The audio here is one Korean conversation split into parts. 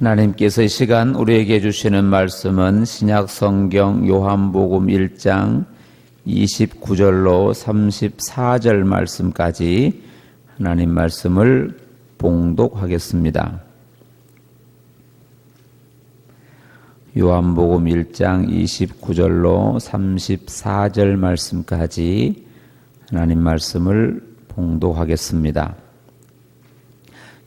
하나님께서 이 시간 우리에게 주시는 말씀은 신약성경 요한복음 1장 29절로 34절 말씀까지 하나님 말씀을 봉독하겠습니다. 요한복음 1장 29절로 34절 말씀까지 하나님 말씀을 봉독하겠습니다.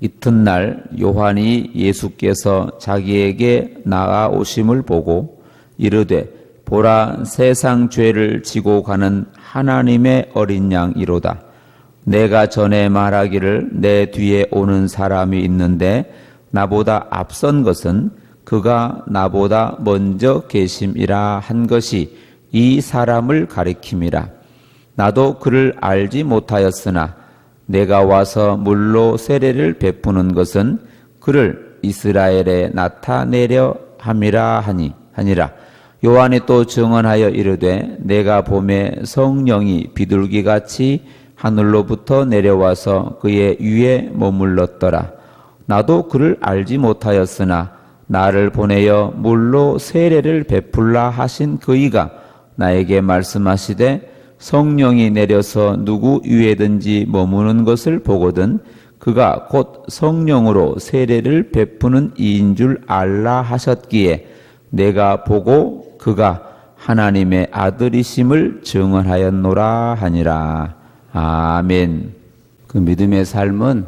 이튿날 요한이 예수께서 자기에게 나아오심을 보고 이르되 보라 세상 죄를 지고 가는 하나님의 어린 양이로다. 내가 전에 말하기를 내 뒤에 오는 사람이 있는데 나보다 앞선 것은 그가 나보다 먼저 계심이라 한 것이 이 사람을 가리킴이라. 나도 그를 알지 못하였으나 내가 와서 물로 세례를 베푸는 것은 그를 이스라엘에 나타내려 함이라 하니라. 요한이 또 증언하여 이르되 내가 보매 성령이 비둘기같이 하늘로부터 내려와서 그의 위에 머물렀더라. 나도 그를 알지 못하였으나 나를 보내어 물로 세례를 베풀라 하신 그이가 나에게 말씀하시되 성령이 내려서 누구 위에든지 머무는 것을 보거든 그가 곧 성령으로 세례를 베푸는 이인 줄 알라 하셨기에 내가 보고 그가 하나님의 아들이심을 증언하였노라 하니라. 아멘. 그 믿음의 삶은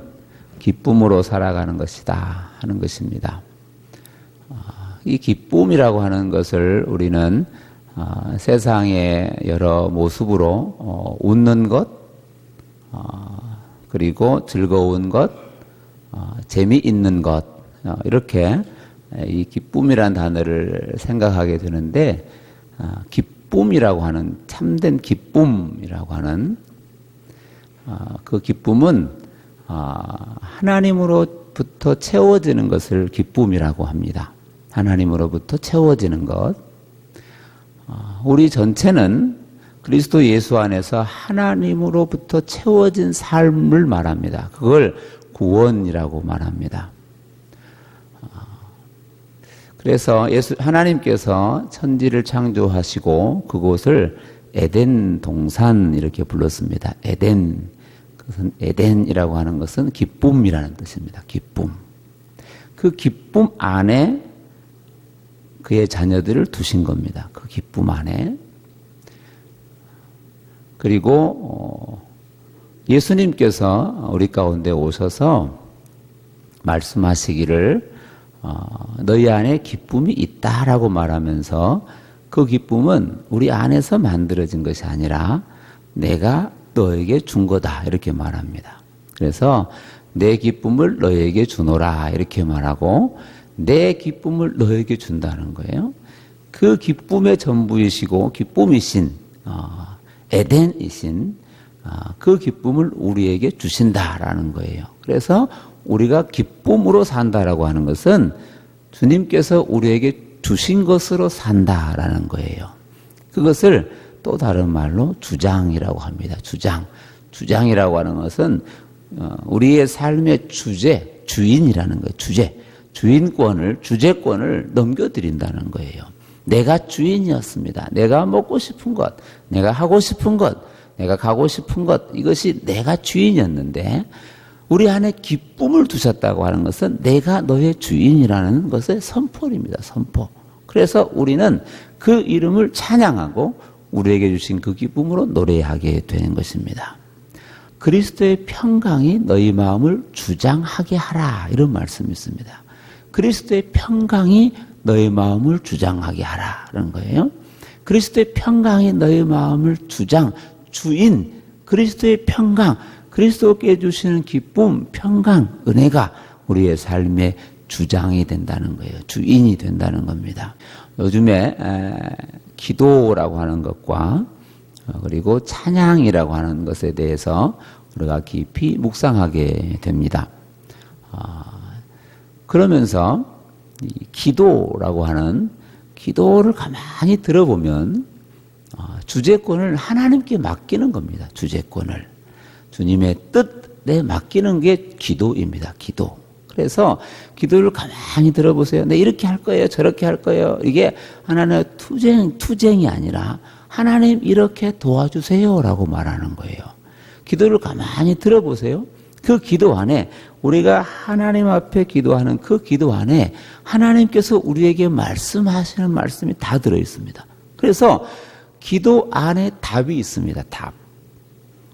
기쁨으로 살아가는 것이다 하는 것입니다. 이 기쁨이라고 하는 것을 우리는 세상의 여러 모습으로 웃는 것, 그리고 즐거운 것, 재미있는 것, 이렇게 이 기쁨이라는 단어를 생각하게 되는데 기쁨이라고 하는 참된 기쁨이라고 하는 그 기쁨은 하나님으로부터 채워지는 것을 기쁨이라고 합니다. 하나님으로부터 채워지는 것. 우리 전체는 그리스도 예수 안에서 하나님으로부터 채워진 삶을 말합니다. 그걸 구원이라고 말합니다. 그래서 하나님께서 천지를 창조하시고 그곳을 에덴 동산 이렇게 불렀습니다. 에덴. 그것은 에덴이라고 하는 것은 기쁨이라는 뜻입니다. 기쁨. 그 기쁨 안에 그의 자녀들을 두신 겁니다. 그 기쁨 안에. 그리고 예수님께서 우리 가운데 오셔서 말씀하시기를 너희 안에 기쁨이 있다라고 말하면서 그 기쁨은 우리 안에서 만들어진 것이 아니라 내가 너에게 준 거다 이렇게 말합니다. 그래서 내 기쁨을 너에게 주노라 이렇게 말하고 내 기쁨을 너에게 준다는 거예요. 그 기쁨의 전부이시고 기쁨이신 에덴이신 그 기쁨을 우리에게 주신다라는 거예요. 그래서 우리가 기쁨으로 산다라고 하는 것은 주님께서 우리에게 주신 것으로 산다라는 거예요. 그것을 또 다른 말로 주장이라고 합니다. 주장이라고 하는 것은 우리의 삶의 주인이라는 거예요. 주제권을 넘겨드린다는 거예요. 내가 주인이었습니다. 내가 먹고 싶은 것, 내가 하고 싶은 것, 내가 가고 싶은 것, 이것이 내가 주인이었는데 우리 안에 기쁨을 두셨다고 하는 것은 내가 너의 주인이라는 것의 선포입니다. 선포. 그래서 우리는 그 이름을 찬양하고 우리에게 주신 그 기쁨으로 노래하게 되는 것입니다. 그리스도의 평강이 너희 마음을 주장하게 하라 이런 말씀이 있습니다. 그리스도의 평강이 너희 마음을 주장하게 하라는 거예요. 그리스도의 평강이 너희 마음을 주인, 그리스도의 평강, 그리스도께 주시는 기쁨, 평강, 은혜가 우리의 삶의 주장이 된다는 거예요. 주인이 된다는 겁니다. 요즘에 기도라고 하는 것과 그리고 찬양이라고 하는 것에 대해서 우리가 깊이 묵상하게 됩니다. 그러면서 기도라고 하는 기도를 가만히 들어보면 주제권을 하나님께 맡기는 겁니다. 주제권을. 주님의 뜻에 맡기는 게 기도입니다. 기도. 그래서 기도를 가만히 들어보세요. 네, 이렇게 할 거예요. 저렇게 할 거예요. 이게 하나님의 투쟁이 아니라 하나님 이렇게 도와주세요라고 말하는 거예요. 기도를 가만히 들어보세요. 그 기도 안에 우리가 하나님 앞에 기도하는 그 기도 안에 하나님께서 우리에게 말씀하시는 말씀이 다 들어있습니다. 그래서 기도 안에 답이 있습니다. 답.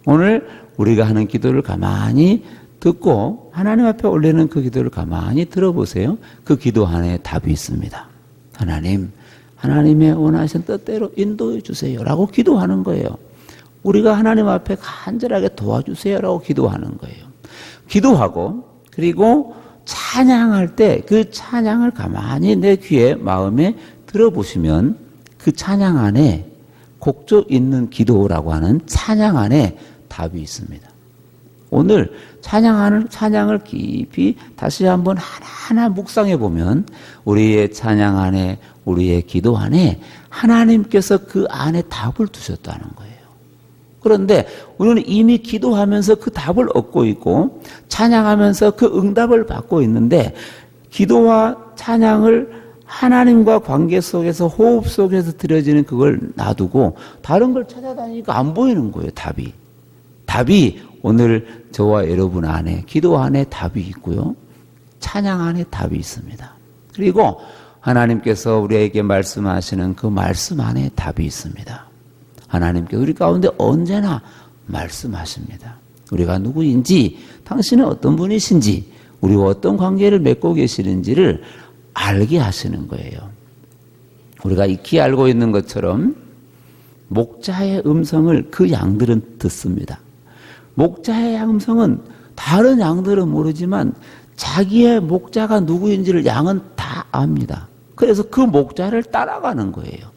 오늘 우리가 하는 기도를 가만히 듣고 하나님 앞에 올리는 그 기도를 가만히 들어보세요. 그 기도 안에 답이 있습니다. 하나님의 원하신 뜻대로 인도해 주세요 라고 기도하는 거예요. 우리가 하나님 앞에 간절하게 도와주세요 라고 기도하는 거예요. 기도하고 그리고 찬양할 때 그 찬양을 가만히 내 귀에 마음에 들어보시면 그 찬양 안에 곡조 있는 기도라고 하는 찬양 안에 답이 있습니다. 오늘 찬양을 깊이 다시 한번 하나하나 묵상해 보면 우리의 찬양 안에 우리의 기도 안에 하나님께서 그 안에 답을 두셨다는 거예요. 그런데 우리는 이미 기도하면서 그 답을 얻고 있고 찬양하면서 그 응답을 받고 있는데 기도와 찬양을 하나님과 관계 속에서 호흡 속에서 드려지는 그걸 놔두고 다른 걸 찾아다니니까 안 보이는 거예요. 답이 오늘 저와 여러분 안에 기도 안에 답이 있고요. 찬양 안에 답이 있습니다. 그리고 하나님께서 우리에게 말씀하시는 그 말씀 안에 답이 있습니다. 하나님께서 우리 가운데 언제나 말씀하십니다. 우리가 누구인지, 당신은 어떤 분이신지, 우리와 어떤 관계를 맺고 계시는지를 알게 하시는 거예요. 우리가 익히 알고 있는 것처럼 목자의 음성을 그 양들은 듣습니다. 목자의 음성은 다른 양들은 모르지만 자기의 목자가 누구인지를 양은 다 압니다. 그래서 그 목자를 따라가는 거예요.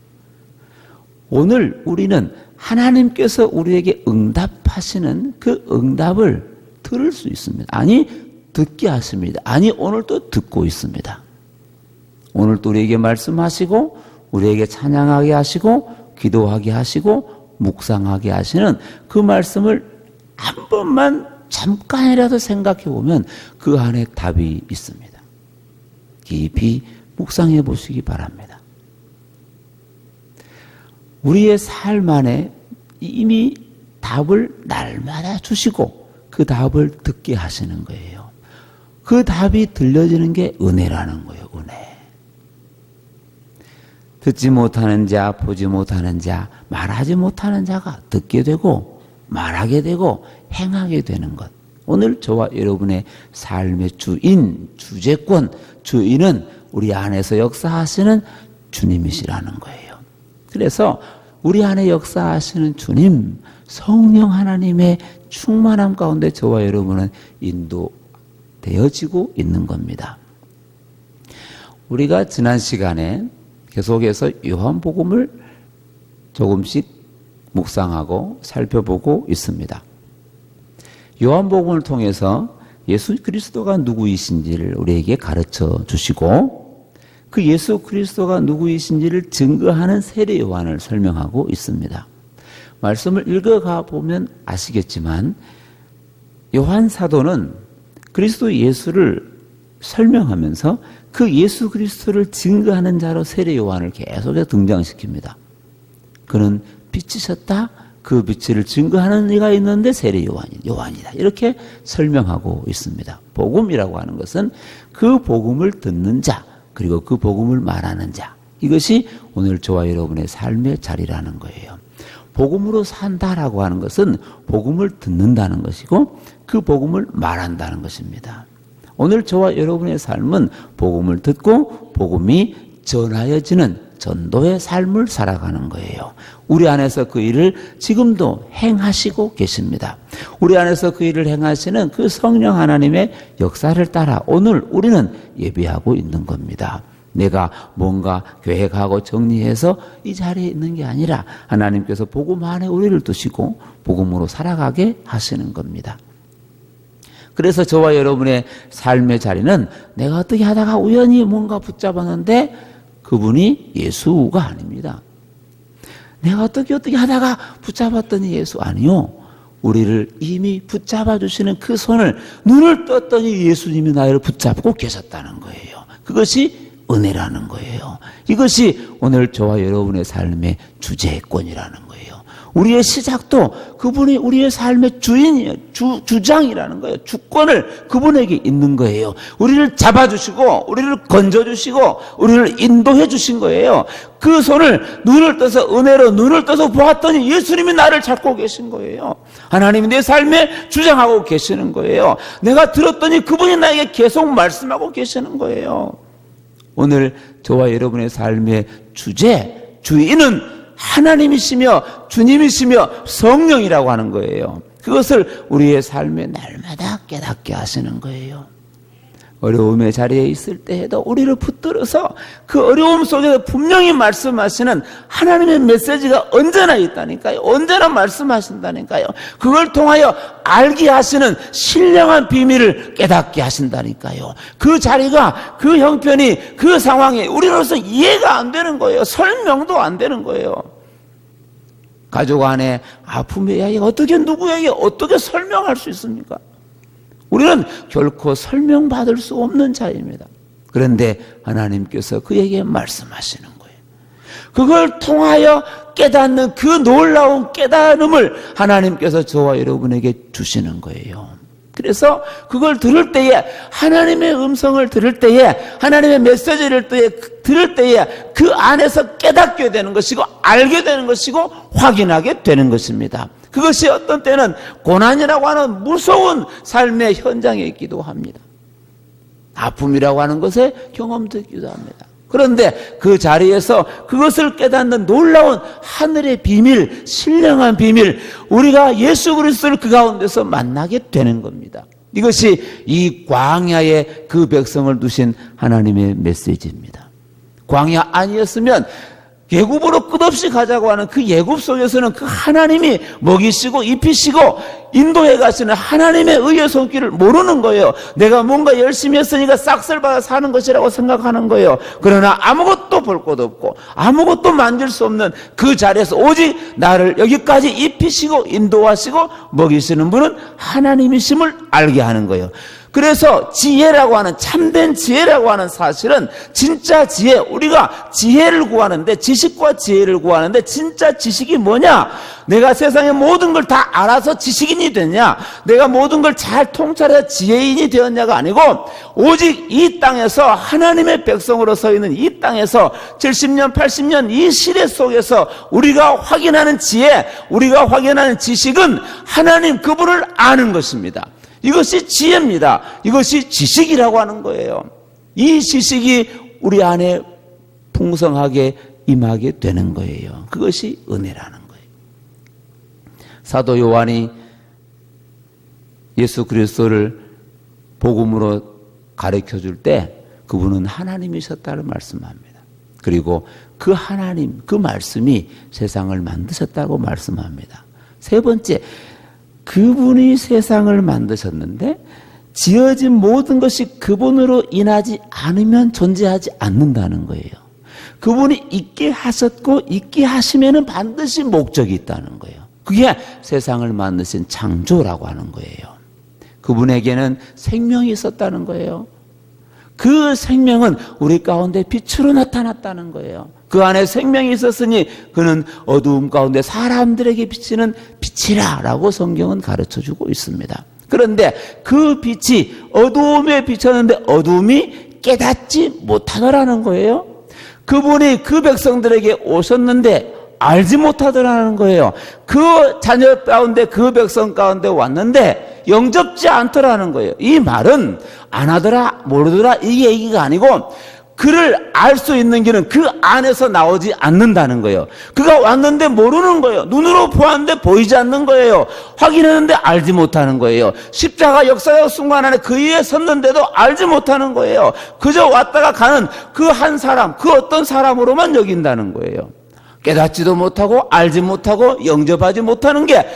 오늘 우리는 하나님께서 우리에게 응답하시는 그 응답을 들을 수 있습니다. 아니, 듣게 하십니다. 아니, 오늘 또 듣고 있습니다. 오늘 또 우리에게 말씀하시고 우리에게 찬양하게 하시고 기도하게 하시고 묵상하게 하시는 그 말씀을 한 번만 잠깐이라도 생각해 보면 그 안에 답이 있습니다. 깊이 묵상해 보시기 바랍니다. 우리의 삶 안에 이미 답을 날마다 주시고 그 답을 듣게 하시는 거예요. 그 답이 들려지는 게 은혜라는 거예요. 은혜. 듣지 못하는 자, 보지 못하는 자, 말하지 못하는 자가 듣게 되고 말하게 되고 행하게 되는 것. 오늘 저와 여러분의 삶의 주인, 주재권, 주인은 우리 안에서 역사하시는 주님이시라는 거예요. 그래서 우리 안에 역사하시는 주님, 성령 하나님의 충만함 가운데 저와 여러분은 인도되어지고 있는 겁니다. 우리가 지난 시간에 계속해서 요한복음을 조금씩 묵상하고 살펴보고 있습니다. 요한복음을 통해서 예수 그리스도가 누구이신지를 우리에게 가르쳐 주시고 그 예수 그리스도가 누구이신지를 증거하는 세례 요한을 설명하고 있습니다. 말씀을 읽어가 보면 아시겠지만 요한 사도는 그리스도 예수를 설명하면서 그 예수 그리스도를 증거하는 자로 세례 요한을 계속해서 등장시킵니다. 그는 빛이셨다. 그 빛을 증거하는 이가 있는데 세례 요한이다. 이렇게 설명하고 있습니다. 복음이라고 하는 것은 그 복음을 듣는 자, 그리고 그 복음을 말하는 자. 이것이 오늘 저와 여러분의 삶의 자리라는 거예요. 복음으로 산다라고 하는 것은 복음을 듣는다는 것이고 그 복음을 말한다는 것입니다. 오늘 저와 여러분의 삶은 복음을 듣고 복음이 전하여지는 전도의 삶을 살아가는 거예요. 우리 안에서 그 일을 지금도 행하시고 계십니다. 우리 안에서 그 일을 행하시는 그 성령 하나님의 역사를 따라 오늘 우리는 예배하고 있는 겁니다. 내가 뭔가 계획하고 정리해서 이 자리에 있는 게 아니라 하나님께서 복음 안에 우리를 두시고 복음으로 살아가게 하시는 겁니다. 그래서 저와 여러분의 삶의 자리는 내가 어떻게 하다가 우연히 뭔가 붙잡았는데 그분이 예수가 아닙니다. 내가 어떻게 하다가 붙잡았더니 예수 아니요. 우리를 이미 붙잡아 주시는 그 손을 눈을 떴더니 예수님이 나를 붙잡고 계셨다는 거예요. 그것이 은혜라는 거예요. 이것이 오늘 저와 여러분의 삶의 주제권이라는 거예요. 우리의 시작도 그분이 우리의 삶의 주인이에요. 주장이라는 거예요. 주권을 그분에게 있는 거예요. 우리를 잡아주시고 우리를 건져주시고 우리를 인도해 주신 거예요. 그 손을 눈을 떠서 은혜로 눈을 떠서 보았더니 예수님이 나를 잡고 계신 거예요. 하나님이 내 삶에 주장하고 계시는 거예요. 내가 들었더니 그분이 나에게 계속 말씀하고 계시는 거예요. 오늘 저와 여러분의 삶의 주인은 하나님이시며 주님이시며 성령이라고 하는 거예요. 그것을 우리의 삶에 날마다 깨닫게 하시는 거예요. 어려움의 자리에 있을 때에도 우리를 붙들어서 그 어려움 속에서 분명히 말씀하시는 하나님의 메시지가 언제나 있다니까요. 언제나 말씀하신다니까요. 그걸 통하여 알게 하시는 신령한 비밀을 깨닫게 하신다니까요. 그 자리가, 그 형편이, 그 상황이 우리로서 이해가 안 되는 거예요. 설명도 안 되는 거예요. 가족 안에 아픔의 이야기 어떻게 누구에게 어떻게 설명할 수 있습니까? 우리는 결코 설명받을 수 없는 자입니다. 그런데 하나님께서 그에게 말씀하시는 거예요. 그걸 통하여 깨닫는 그 놀라운 깨달음을 하나님께서 저와 여러분에게 주시는 거예요. 그래서 그걸 들을 때에, 하나님의 음성을 들을 때에, 하나님의 메시지를 들을 때에 그 안에서 깨닫게 되는 것이고 알게 되는 것이고 확인하게 되는 것입니다. 그것이 어떤 때는 고난이라고 하는 무서운 삶의 현장에 있기도 합니다. 아픔이라고 하는 것에 경험되기도 합니다. 그런데 그 자리에서 그것을 깨닫는 놀라운 하늘의 비밀, 신령한 비밀, 우리가 예수 그리스도를 그 가운데서 만나게 되는 겁니다. 이것이 이 광야에 그 백성을 두신 하나님의 메시지입니다. 광야 아니었으면 예굽으로 끝없이 가자고 하는 그 예굽 속에서는 그 하나님이 먹이시고 입히시고 인도해 가시는 하나님의 의의 손길을 모르는 거예요. 내가 뭔가 열심히 했으니까 싹쓸 받아 사는 것이라고 생각하는 거예요. 그러나 아무것도 볼 것 없고 아무것도 만질 수 없는 그 자리에서 오직 나를 여기까지 입히시고 인도하시고 먹이시는 분은 하나님이심을 알게 하는 거예요. 그래서 지혜라고 하는, 참된 지혜라고 하는 사실은 진짜 지혜, 우리가 지혜를 구하는데, 지식과 지혜를 구하는데 진짜 지식이 뭐냐? 내가 세상의 모든 걸 다 알아서 지식인이 됐냐? 내가 모든 걸 잘 통찰해서 지혜인이 되었냐가 아니고 오직 이 땅에서 하나님의 백성으로 서 있는 이 땅에서 70년 80년 이 시대 속에서 우리가 확인하는 지혜, 우리가 확인하는 지식은 하나님 그분을 아는 것입니다. 이것이 지혜입니다. 이것이 지식이라고 하는 거예요. 이 지식이 우리 안에 풍성하게 임하게 되는 거예요. 그것이 은혜라는 거예요. 사도 요한이 예수 그리스도를 복음으로 가르쳐 줄 때 그분은 하나님이셨다를 말씀합니다. 그리고 그 하나님, 그 말씀이 세상을 만드셨다고 말씀합니다. 세 번째, 그분이 세상을 만드셨는데 지어진 모든 것이 그분으로 인하지 않으면 존재하지 않는다는 거예요. 그분이 있게 하셨고 있게 하시면은 반드시 목적이 있다는 거예요. 그게 세상을 만드신 창조라고 하는 거예요. 그분에게는 생명이 있었다는 거예요. 그 생명은 우리 가운데 빛으로 나타났다는 거예요. 그 안에 생명이 있었으니 그는 어두움 가운데 사람들에게 비치는 빛이라라고 성경은 가르쳐주고 있습니다. 그런데 그 빛이 어두움에 비쳤는데 어두움이 깨닫지 못하더라는 거예요. 그분이 그 백성들에게 오셨는데 알지 못하더라는 거예요. 그 자녀 가운데, 그 백성 가운데 왔는데 영접지 않더라는 거예요. 이 말은 안 하더라, 모르더라 이게 얘기가 아니고 그를 알 수 있는 길은 그 안에서 나오지 않는다는 거예요. 그가 왔는데 모르는 거예요. 눈으로 보았는데 보이지 않는 거예요. 확인했는데 알지 못하는 거예요. 십자가 역사적 순간 안에 그 위에 섰는데도 알지 못하는 거예요. 그저 왔다가 가는 그 한 사람, 그 어떤 사람으로만 여긴다는 거예요. 깨닫지도 못하고 알지 못하고 영접하지 못하는 게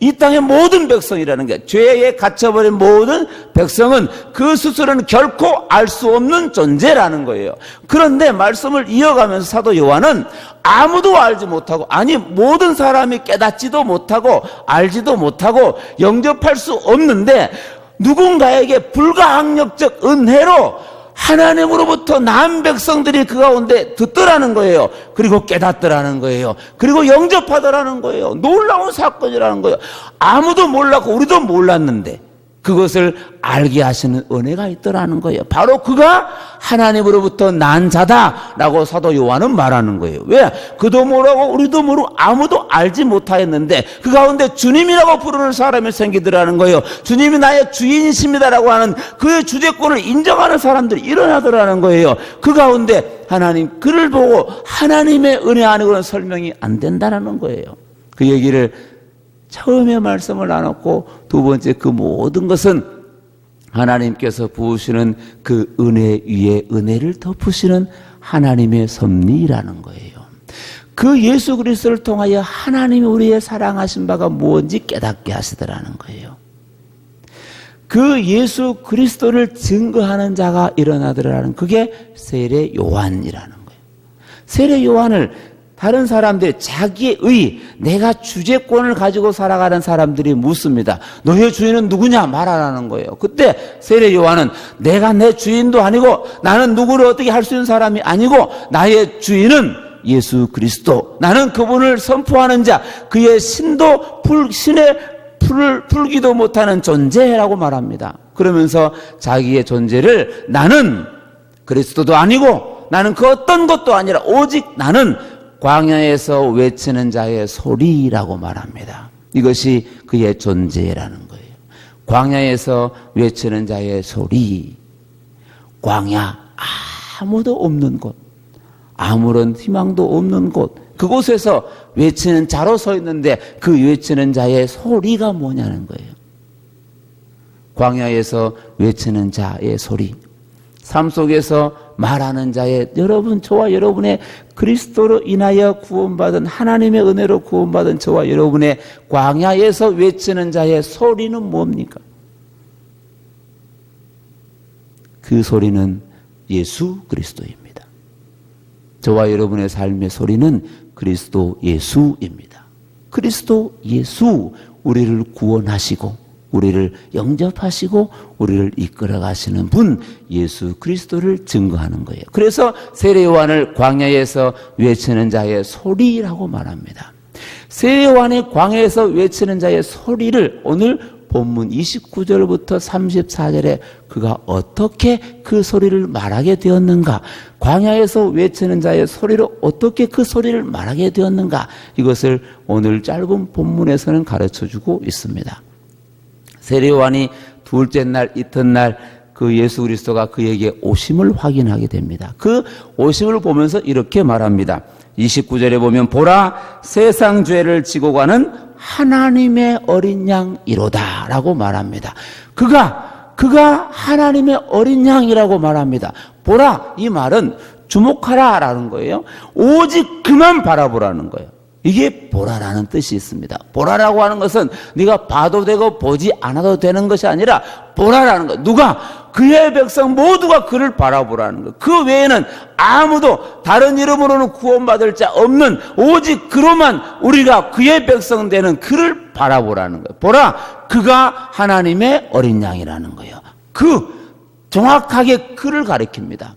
이 땅의 모든 백성이라는 게, 죄에 갇혀버린 모든 백성은 그 스스로는 결코 알 수 없는 존재라는 거예요. 그런데 말씀을 이어가면서 사도 요한은 아무도 알지 못하고, 아니 모든 사람이 깨닫지도 못하고 알지도 못하고 영접할 수 없는데 누군가에게 불가항력적 은혜로 하나님으로부터 난 백성들이 그 가운데 듣더라는 거예요. 그리고 깨닫더라는 거예요. 그리고 영접하더라는 거예요. 놀라운 사건이라는 거예요. 아무도 몰랐고 우리도 몰랐는데 그것을 알게 하시는 은혜가 있더라는 거예요. 바로 그가 하나님으로부터 난 자다라고 사도 요한은 말하는 거예요. 왜? 그도 모르고 우리도 모르고 아무도 알지 못하였는데 그 가운데 주님이라고 부르는 사람이 생기더라는 거예요. 주님이 나의 주인이십니다라고 하는 그의 주제권을 인정하는 사람들이 일어나더라는 거예요. 그 가운데 하나님 그를 보고 하나님의 은혜 아니고는 설명이 안 된다는 거예요. 그 얘기를 처음에 말씀을 나눴고, 두 번째 그 모든 것은 하나님께서 부으시는 그 은혜 위에 은혜를 덮으시는 하나님의 섭리라는 거예요. 그 예수 그리스도를 통하여 하나님이 우리의 사랑하신 바가 무엇인지 깨닫게 하시더라는 거예요. 그 예수 그리스도를 증거하는 자가 일어나더라는, 그게 세례 요한이라는 거예요. 세례 요한을 다른 사람들이 자기의 의, 내가 주제권을 가지고 살아가는 사람들이 묻습니다. 너의 주인은 누구냐? 말하라는 거예요. 그때 세례 요한은 내가 내 주인도 아니고 나는 누구를 어떻게 할 수 있는 사람이 아니고 나의 주인은 예수 그리스도, 나는 그분을 선포하는 자, 그의 신의 풀을 풀기도 못하는 존재라고 말합니다. 그러면서 자기의 존재를 나는 그리스도도 아니고 나는 그 어떤 것도 아니라 오직 나는 광야에서 외치는 자의 소리라고 말합니다. 이것이 그의 존재라는 거예요. 광야에서 외치는 자의 소리. 광야, 아무도 없는 곳, 아무런 희망도 없는 곳, 그곳에서 외치는 자로 서 있는데 그 외치는 자의 소리가 뭐냐는 거예요. 광야에서 외치는 자의 소리. 삶 속에서 말하는 자의, 여러분, 저와 여러분의 그리스도로 인하여 구원받은, 하나님의 은혜로 구원받은 저와 여러분의 광야에서 외치는 자의 소리는 뭡니까? 그 소리는 예수 그리스도입니다. 저와 여러분의 삶의 소리는 그리스도 예수입니다. 그리스도 예수, 우리를 구원하시고 우리를 영접하시고 우리를 이끌어 가시는 분 예수 그리스도를 증거하는 거예요. 그래서 세례 요한을 광야에서 외치는 자의 소리라고 말합니다. 세례 요한이 광야에서 외치는 자의 소리를 오늘 본문 29절부터 34절에 그가 어떻게 그 소리를 말하게 되었는가, 광야에서 외치는 자의 소리로 어떻게 그 소리를 말하게 되었는가, 이것을 오늘 짧은 본문에서는 가르쳐주고 있습니다. 세례 요한이 둘째 날 이튿날 그 예수 그리스도가 그에게 오심을 확인하게 됩니다. 그 오심을 보면서 이렇게 말합니다. 29절에 보면 보라 세상 죄를 지고 가는 하나님의 어린 양이로다 라고 말합니다. 그가 하나님의 어린 양이라고 말합니다. 보라, 이 말은 주목하라 라는 거예요. 오직 그만 바라보라는 거예요. 이게 보라라는 뜻이 있습니다. 보라라고 하는 것은 네가 봐도 되고 보지 않아도 되는 것이 아니라 보라라는 것. 누가? 그의 백성 모두가 그를 바라보라는 것. 그 외에는 아무도 다른 이름으로는 구원받을 자 없는 오직 그로만 우리가 그의 백성 되는 그를 바라보라는 거예요. 보라, 그가 하나님의 어린 양이라는 거예요. 정확하게 그를 가리킵니다.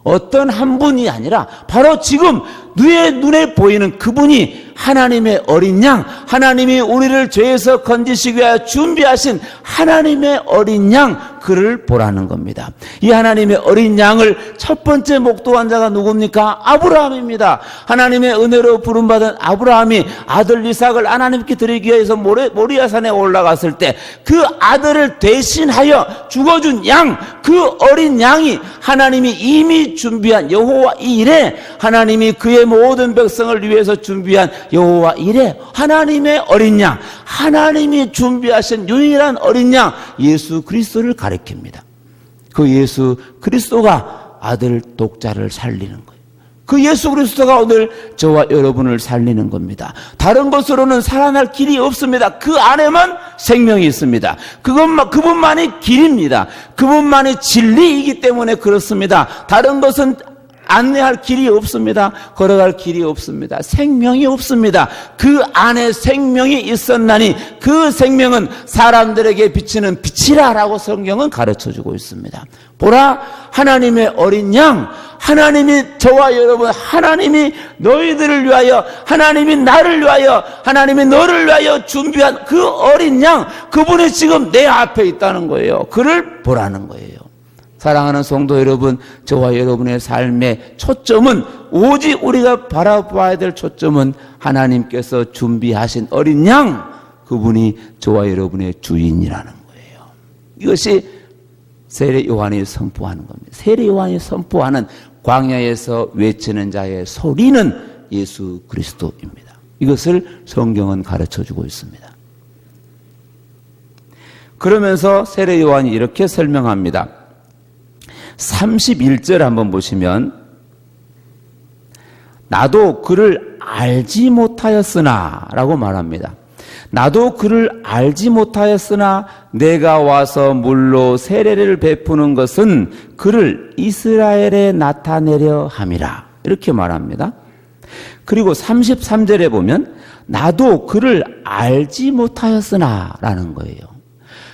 어떤 한 분이 아니라 바로 지금 너의 눈에 보이는 그분이 하나님의 어린 양, 하나님이 우리를 죄에서 건지시기 위하여 준비하신 하나님의 어린 양, 그를 보라는 겁니다. 이 하나님의 어린 양을 첫 번째 목도한 자가 누굽니까? 아브라함입니다. 하나님의 은혜로 부름받은 아브라함이 아들 이삭을 하나님께 드리기 위해서 모리아산에 올라갔을 때 그 아들을 대신하여 죽어준 양, 그 어린 양이 하나님이 이미 준비한 여호와 이레, 하나님이 그의 모든 백성을 위해서 준비한 여호와 이레, 하나님의 어린 양, 하나님이 준비하신 유일한 어린 양 예수 그리스도를 가리킵니다. 그 예수 그리스도가 아들 독자를 살리는 거예요. 그 예수 그리스도가 오늘 저와 여러분을 살리는 겁니다. 다른 것으로는 살아날 길이 없습니다. 그 안에만 생명이 있습니다. 그분만이 길입니다. 그분만이 진리이기 때문에 그렇습니다. 다른 것은 안내할 길이 없습니다. 걸어갈 길이 없습니다. 생명이 없습니다. 그 안에 생명이 있었나니 그 생명은 사람들에게 비치는 빛이라라고 성경은 가르쳐주고 있습니다. 보라, 하나님의 어린 양, 하나님이 저와 여러분, 하나님이 너희들을 위하여, 하나님이 나를 위하여, 하나님이 너를 위하여 준비한 그 어린 양, 그분이 지금 내 앞에 있다는 거예요. 그를 보라는 거예요. 사랑하는 성도 여러분, 저와 여러분의 삶의 초점은, 오직 우리가 바라봐야 될 초점은 하나님께서 준비하신 어린 양, 그분이 저와 여러분의 주인이라는 거예요. 이것이 세례 요한이 선포하는 겁니다. 세례 요한이 선포하는 광야에서 외치는 자의 소리는 예수 그리스도입니다. 이것을 성경은 가르쳐주고 있습니다. 그러면서 세례 요한이 이렇게 설명합니다. 31절 한번 보시면, 나도 그를 알지 못하였으나 라고 말합니다. 나도 그를 알지 못하였으나 내가 와서 물로 세례를 베푸는 것은 그를 이스라엘에 나타내려 함이라, 이렇게 말합니다. 그리고 33절에 보면 나도 그를 알지 못하였으나 라는 거예요.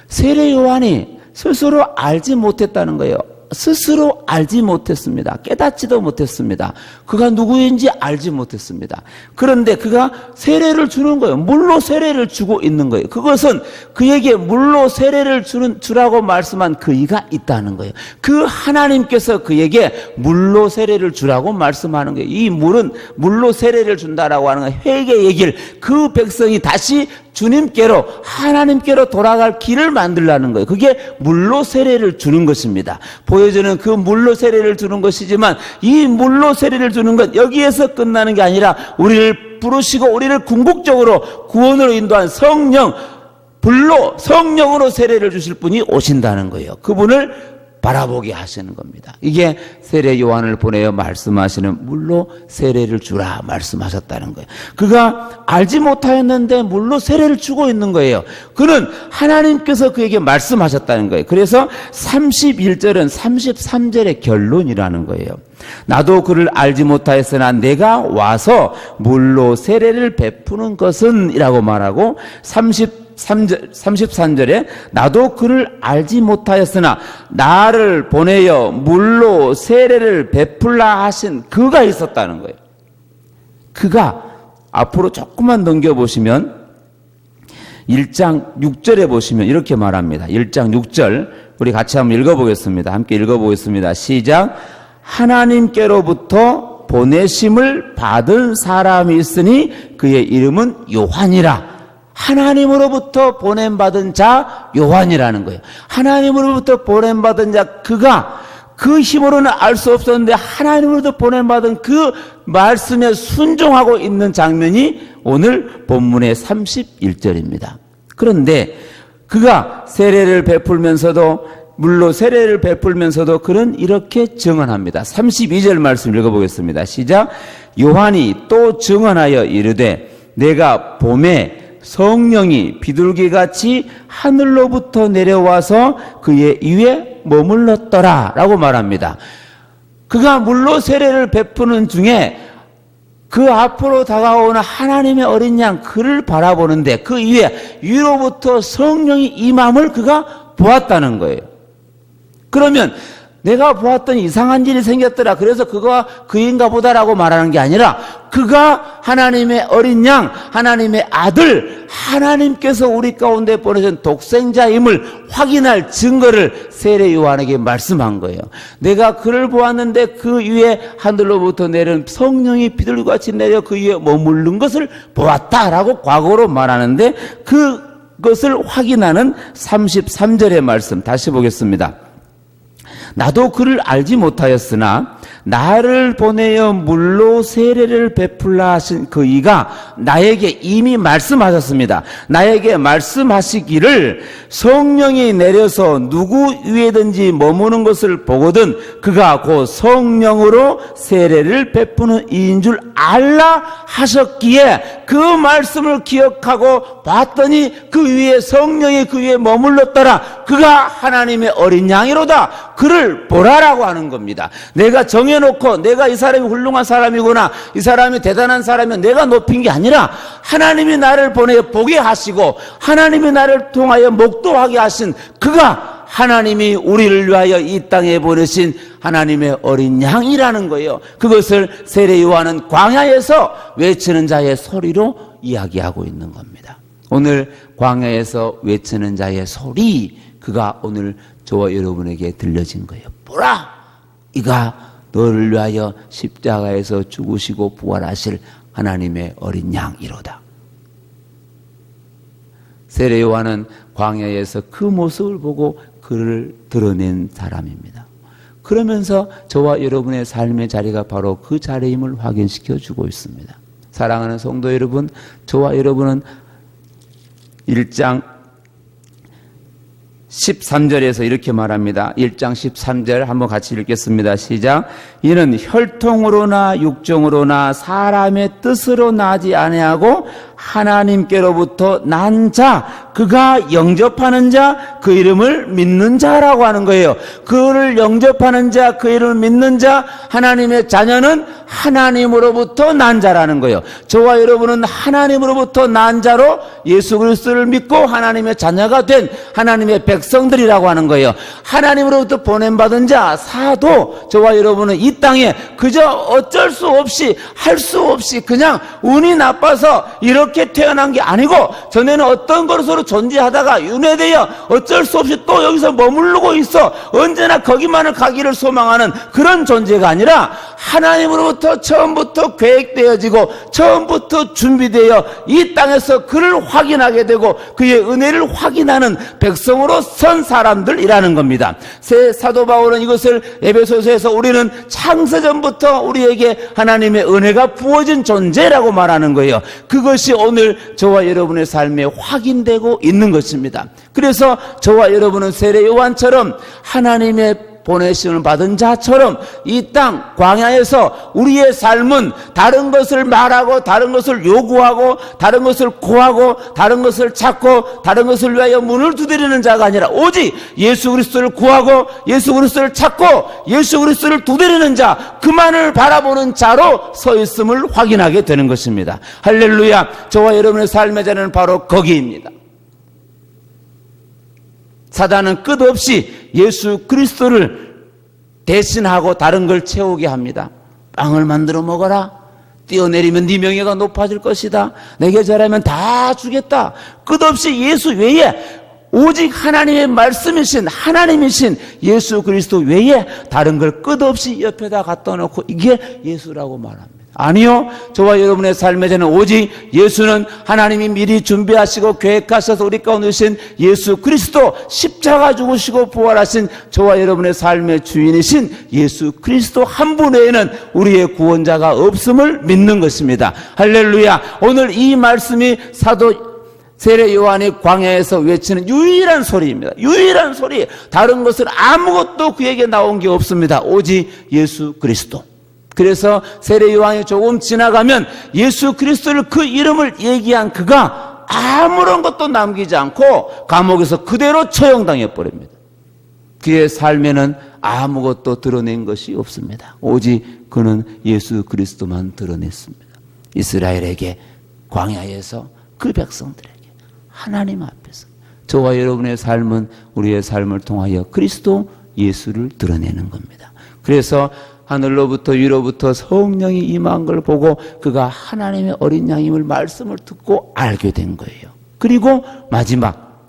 세례 요한이 스스로 알지 못했다는 거예요. 스스로 알지 못했습니다. 깨닫지도 못했습니다. 그가 누구인지 알지 못했습니다. 그런데 그가 세례를 주는 거예요. 물로 세례를 주고 있는 거예요. 그것은 그에게 물로 세례를 주라고 말씀한 그이가 있다는 거예요. 그 하나님께서 그에게 물로 세례를 주라고 말씀하는 거예요. 이 물은 물로 세례를 준다라고 하는 건 회개의 길, 그 백성이 다시 주님께로, 하나님께로 돌아갈 길을 만들라는 거예요. 그게 물로 세례를 주는 것입니다. 보여주는 그 물로 세례를 주는 것이지만, 이 물로 세례를 주는 것, 여기에서 끝나는 게 아니라 우리를 부르시고 우리를 궁극적으로 구원으로 인도한 성령, 불로 성령으로 세례를 주실 분이 오신다는 거예요. 그분을 바라보게 하시는 겁니다. 이게 세례 요한을 보내어 말씀하시는 물로 세례를 주라 말씀하셨다는 거예요. 그가 알지 못하였는데 물로 세례를 주고 있는 거예요. 그는 하나님께서 그에게 말씀하셨다는 거예요. 그래서 31절은 33절의 결론이라는 거예요. 나도 그를 알지 못하였으나 내가 와서 물로 세례를 베푸는 것은 이라고 말하고, 33절에 나도 그를 알지 못하였으나 나를 보내어 물로 세례를 베풀라 하신 그가 있었다는 거예요. 그가, 앞으로 조금만 넘겨보시면 1장 6절에 보시면 이렇게 말합니다. 1장 6절 우리 같이 한번 읽어보겠습니다. 함께 읽어보겠습니다. 시작. 하나님께로부터 보내심을 받은 사람이 있으니 그의 이름은 요한이라. 하나님으로부터 보냄받은 자 요한이라는 거예요. 하나님으로부터 보냄받은 자, 그가 그 힘으로는 알 수 없었는데 하나님으로부터 보냄받은 그 말씀에 순종하고 있는 장면이 오늘 본문의 31절입니다. 그런데 그가 세례를 베풀면서도, 물로 세례를 베풀면서도 그는 이렇게 증언합니다. 32절 말씀 읽어보겠습니다. 시작. 요한이 또 증언하여 이르되 내가 봄에 성령이 비둘기같이 하늘로부터 내려와서 그의 위에 머물렀더라 라고 말합니다. 그가 물로 세례를 베푸는 중에 그 앞으로 다가오는 하나님의 어린 양, 그를 바라보는데 그 위에 위로부터 성령이 임함을 그가 보았다는 거예요. 그러면 내가 보았더니 이상한 일이 생겼더라, 그래서 그가 그인가 보다라고 말하는 게 아니라, 그가 하나님의 어린 양, 하나님의 아들, 하나님께서 우리 가운데 보내신 독생자임을 확인할 증거를 세례 요한에게 말씀한 거예요. 내가 그를 보았는데 그 위에 하늘로부터 내린 성령이 비둘기같이 내려 그 위에 머무른 것을 보았다라고 과거로 말하는데, 그것을 확인하는 33절의 말씀 다시 보겠습니다. 나도 그를 알지 못하였으나 나를 보내어 물로 세례를 베풀라 하신 그 이가 나에게 이미 말씀하셨습니다. 나에게 말씀하시기를 성령이 내려서 누구 위에든지 머무는 것을 보거든 그가 곧 성령으로 세례를 베푸는 이인 줄 알라 하셨기에 그 말씀을 기억하고 봤더니 그 위에 성령이 그 위에 머물렀더라. 그가 하나님의 어린 양이로다. 그를 보라라고 하는 겁니다. 내가 정해놓고 내가 이 사람이 훌륭한 사람이구나, 이 사람이 대단한 사람이면 내가 높인 게 아니라 하나님이 나를 보내 보게 하시고 하나님이 나를 통하여 목도하게 하신 그가 하나님이 우리를 위하여 이 땅에 보내신 하나님의 어린 양이라는 거예요. 그것을 세례 요한은 광야에서 외치는 자의 소리로 이야기하고 있는 겁니다. 오늘 광야에서 외치는 자의 소리, 그가 오늘 저와 여러분에게 들려진 거예요. 보라! 이가 너를 위하여 십자가에서 죽으시고 부활하실 하나님의 어린 양이로다. 세례 요한은 광야에서 그 모습을 보고 그를 드러낸 사람입니다. 그러면서 저와 여러분의 삶의 자리가 바로 그 자리임을 확인시켜 주고 있습니다. 사랑하는 성도 여러분, 저와 여러분은 1장 13절에서 이렇게 말합니다. 1장 13절 한번 같이 읽겠습니다. 시작. 이는 혈통으로나 육정으로나 사람의 뜻으로 나지 아니하고 하나님께로부터 난 자, 그가 영접하는 자, 그 이름을 믿는 자라고 하는 거예요. 그를 영접하는 자, 그 이름을 믿는 자, 하나님의 자녀는 하나님으로부터 난 자라는 거예요. 저와 여러분은 하나님으로부터 난 자로 예수 그리스도를 믿고 하나님의 자녀가 된 하나님의 백성들이라고 하는 거예요. 하나님으로부터 보냄받은 자, 사도, 저와 여러분은 이 땅에 그저 어쩔 수 없이 할 수 없이 그냥 운이 나빠서 이렇게 태어난 게 아니고 전에는 어떤 것으로 존재하다가 윤회되어 어쩔 수 없이 또 여기서 머무르고 있어 언제나 거기만을 가기를 소망하는 그런 존재가 아니라 하나님으로부터 처음부터 계획되어지고 처음부터 준비되어 이 땅에서 그를 확인하게 되고 그의 은혜를 확인하는 백성으로 선 사람들이라는 겁니다. 새 사도 바울은 이것을 에베소서에서 우리는 창세전부터 우리에게 하나님의 은혜가 부어진 존재라고 말하는 거예요. 그것이 오늘 저와 여러분의 삶에 확인되고 있는 것입니다. 그래서 저와 여러분은 세례 요한처럼 하나님의 보내심을 받은 자처럼 이 땅 광야에서 우리의 삶은 다른 것을 말하고 다른 것을 요구하고 다른 것을 구하고 다른 것을 찾고 다른 것을 위하여 문을 두드리는 자가 아니라 오직 예수 그리스도를 구하고 예수 그리스도를 찾고 예수 그리스도를 두드리는 자, 그만을 바라보는 자로 서 있음을 확인하게 되는 것입니다. 할렐루야. 저와 여러분의 삶의 자리는 바로 거기입니다. 사단은 끝없이 예수 그리스도를 대신하고 다른 걸 채우게 합니다. 빵을 만들어 먹어라. 뛰어내리면 네 명예가 높아질 것이다. 내게 절하면 다 주겠다. 끝없이 예수 외에 오직 하나님의 말씀이신 하나님이신 예수 그리스도 외에 다른 걸 끝없이 옆에다 갖다 놓고 이게 예수라고 말합니다. 아니요. 저와 여러분의 삶에 저는 오직 예수는 하나님이 미리 준비하시고 계획하셔서 우리 가운데 오신 예수 그리스도, 십자가 죽으시고 부활하신 저와 여러분의 삶의 주인이신 예수 그리스도 한 분 외에는 우리의 구원자가 없음을 믿는 것입니다. 할렐루야. 오늘 이 말씀이 사도 세례 요한이 광야에서 외치는 유일한 소리입니다. 유일한 소리. 다른 것은 아무것도 그에게 나온 게 없습니다. 오직 예수 그리스도. 그래서 세례 요한이 조금 지나가면 예수 그리스도를 그 이름을 얘기한 그가 아무런 것도 남기지 않고 감옥에서 그대로 처형당해 버립니다. 그의 삶에는 아무것도 드러낸 것이 없습니다. 오직 그는 예수 그리스도만 드러냈습니다. 이스라엘에게, 광야에서, 그 백성들에게, 하나님 앞에서. 저와 여러분의 삶은 우리의 삶을 통하여 그리스도 예수를 드러내는 겁니다. 그래서 하늘로부터 위로부터 성령이 임한 걸 보고 그가 하나님의 어린 양임을 말씀을 듣고 알게 된 거예요. 그리고 마지막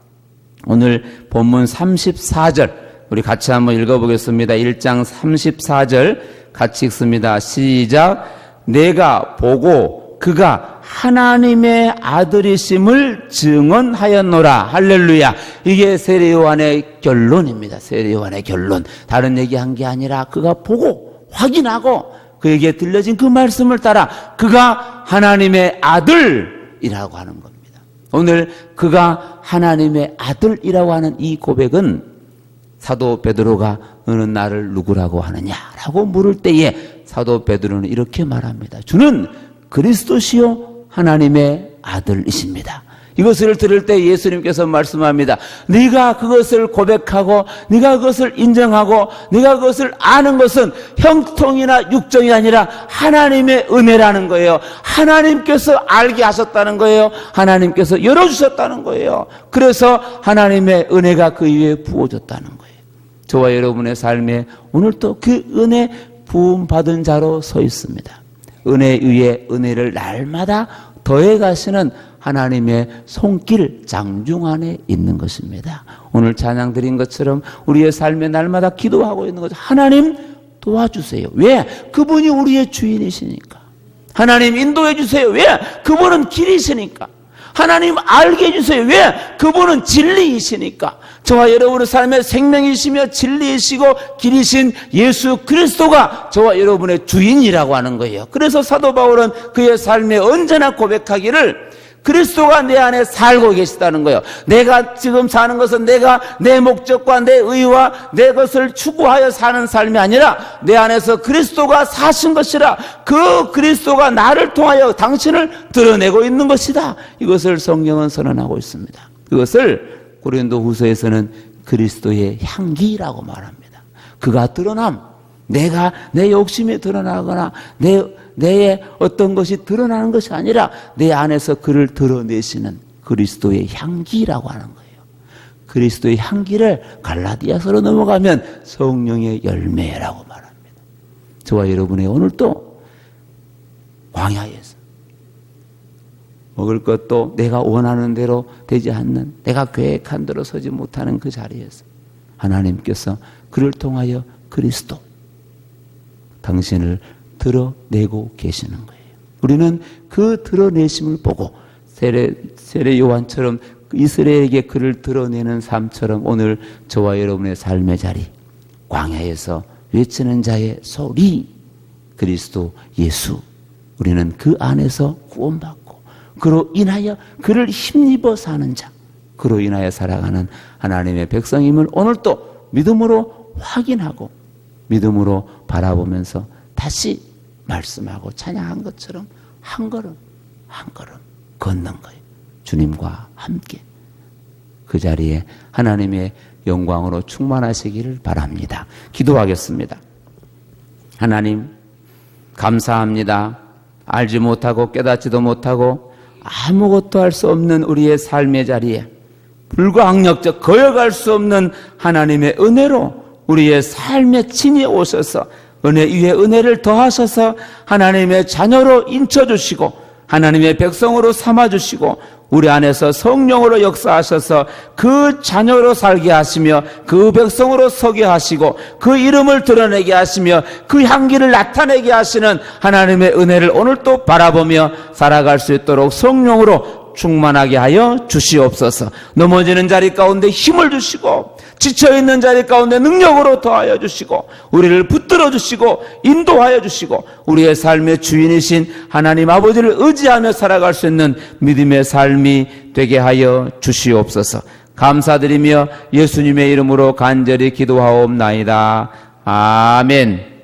오늘 본문 34절 우리 같이 한번 읽어보겠습니다. 1장 34절 같이 읽습니다. 시작. 내가 보고 그가 하나님의 아들이심을 증언하였노라. 할렐루야. 이게 세례 요한의 결론입니다. 세례 요한의 결론. 다른 얘기한 게 아니라 그가 보고 확인하고 그에게 들려진 그 말씀을 따라 그가 하나님의 아들이라고 하는 겁니다. 오늘 그가 하나님의 아들이라고 하는 이 고백은 사도 베드로가 너는 나를 누구라고 하느냐라고 물을 때에 사도 베드로는 이렇게 말합니다. 주는 그리스도시요 하나님의 아들이십니다. 이것을 들을 때 예수님께서 말씀합니다. 네가 그것을 고백하고 네가 그것을 인정하고 네가 그것을 아는 것은 형통이나 육정이 아니라 하나님의 은혜라는 거예요. 하나님께서 알게 하셨다는 거예요. 하나님께서 열어주셨다는 거예요. 그래서 하나님의 은혜가 그 위에 부어졌다는 거예요. 저와 여러분의 삶에 오늘도 그 은혜 부음받은 자로 서 있습니다. 은혜 위에 은혜를 날마다 더해 가시는 하나님의 손길 장중 안에 있는 것입니다. 오늘 찬양 드린 것처럼 우리의 삶에 날마다 기도하고 있는 거죠. 하나님 도와주세요. 왜? 그분이 우리의 주인이시니까. 하나님 인도해 주세요. 왜? 그분은 길이시니까. 하나님 알게 해주세요. 왜? 그분은 진리이시니까. 저와 여러분의 삶의 생명이시며 진리이시고 길이신 예수 그리스도가 저와 여러분의 주인이라고 하는 거예요. 그래서 사도 바울은 그의 삶에 언제나 고백하기를 그리스도가 내 안에 살고 계시다는 거예요. 내가 지금 사는 것은 내가 내 목적과 내 의와 내 것을 추구하여 사는 삶이 아니라 내 안에서 그리스도가 사신 것이라 그 그리스도가 나를 통하여 당신을 드러내고 있는 것이다. 이것을 성경은 선언하고 있습니다. 그것을 고린도후서에서는 그리스도의 향기라고 말합니다. 그가 드러남, 내가 내 욕심이 드러나거나 내의 어떤 것이 드러나는 것이 아니라 내 안에서 그를 드러내시는 그리스도의 향기라고 하는 거예요. 그리스도의 향기를 갈라디아서로 넘어가면 성령의 열매라고 말합니다. 저와 여러분의 오늘도 광야에서 먹을 것도 내가 원하는 대로 되지 않는, 내가 계획한 대로 서지 못하는 그 자리에서 하나님께서 그를 통하여 그리스도 당신을 드러내고 계시는 거예요. 우리는 그 드러내심을 보고 세례 요한처럼 이스라엘에게 그를 드러내는 삶처럼 오늘 저와 여러분의 삶의 자리 광야에서 외치는 자의 소리 그리스도 예수, 우리는 그 안에서 구원받고 그로 인하여 그를 힘입어 사는 자, 그로 인하여 살아가는 하나님의 백성임을 오늘 또 믿음으로 확인하고 믿음으로 바라보면서 다시 말씀하고 찬양한 것처럼 한 걸음 한 걸음 걷는 거예요. 주님과 함께 그 자리에 하나님의 영광으로 충만하시기를 바랍니다. 기도하겠습니다. 하나님 감사합니다. 알지 못하고 깨닫지도 못하고 아무것도 할 수 없는 우리의 삶의 자리에 불가항력적 거역할 수 없는 하나님의 은혜로 우리의 삶에 친히 오셔서 은혜 위에 은혜를 더하셔서 하나님의 자녀로 인쳐주시고 하나님의 백성으로 삼아주시고 우리 안에서 성령으로 역사하셔서 그 자녀로 살게 하시며 그 백성으로 서게 하시고 그 이름을 드러내게 하시며 그 향기를 나타내게 하시는 하나님의 은혜를 오늘 또 바라보며 살아갈 수 있도록 성령으로 충만하게 하여 주시옵소서. 넘어지는 자리 가운데 힘을 주시고 지쳐있는 자리 가운데 능력으로 더하여 주시고 우리를 붙들어 주시고 인도하여 주시고 우리의 삶의 주인이신 하나님 아버지를 의지하며 살아갈 수 있는 믿음의 삶이 되게 하여 주시옵소서. 감사드리며 예수님의 이름으로 간절히 기도하옵나이다. 아멘.